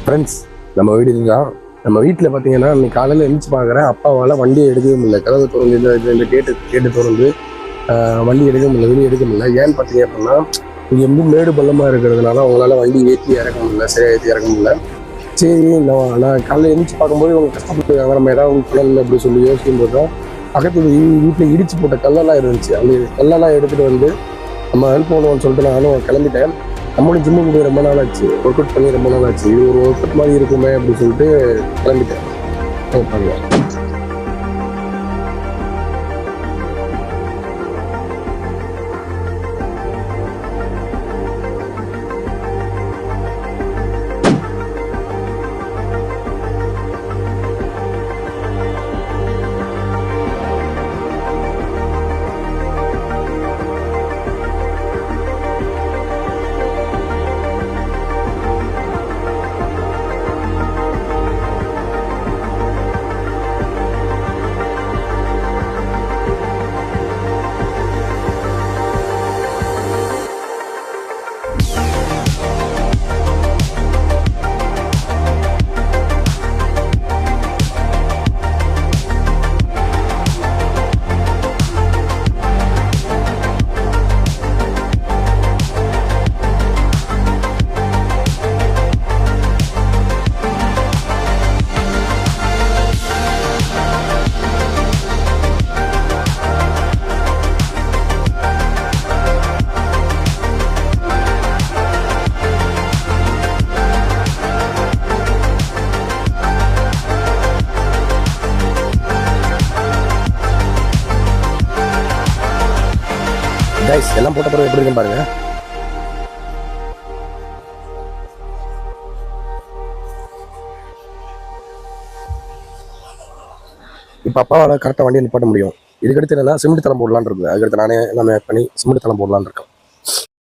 Friends, நம்ம வீடு இதுதான். நம்ம வீட்டில் பார்த்தீங்கன்னா இன்னைக்கு காலையில் எழுந்துச்சு பார்க்குறேன், அப்பாவால் வண்டியை எடுக்கவே முடியல. கதவு திறந்து இந்த கேட்டு திறந்து வண்டி எடுக்க முடியல, வெளியே எடுக்க முடியல. ஏன்னு பார்த்தீங்க அப்படின்னா, இங்கே ரொம்ப மேடு பள்ளமாக இருக்கிறதுனால அவங்களால வண்டி ஏற்றி இறக்க முடியல, சரியாக ஏற்றி இறக்க முடியல. சரி, நான் காலையில் எழுந்துச்சு பார்க்கும்போது அவங்க கஷ்டப்பட்டுருக்காங்க, நம்ம ஏதாவது பண்ணல அப்படி சொல்லி யோசிக்கும்போது தான் பக்கத்து வீட்டில் இடிச்சு போட்ட கல்லெல்லாம் இருந்துச்சு. அந்த கல்லெல்லாம் எடுத்துகிட்டு வந்து நம்ம ஹெல்ப் பண்ணுவோம்னு சொல்லிட்டு நானும் கிளம்பிட்டேன். நம்மளும் ஜிம்முக்கு போய் ரொம்ப நாள் ஆச்சு, ஒர்க் அவுட் பண்ணி ரொம்ப நாள் ஆச்சு. இது ஒரு ஒர்க் அவுட் மாதிரி இருக்குமே அப்படின்னு சொல்லிட்டு கிளம்பிட்டேன். பண்ணுவேன். கைஸ், எல்லாம் போட்ட பிறகு எப்படி இருக்குன்னு பாருங்க. இப்போ அப்பாவால் கரெக்டாக வண்டியை நிப்பாட்ட முடியும். இதுக்கடுத்து என்னன்னா சிமெண்ட் தளம் போடலான்னு இருக்குது. அதுக்கடுத்து நானே எல்லாமே பண்ணி சிமெண்ட் தளம் போடலான்னு இருக்கேன்.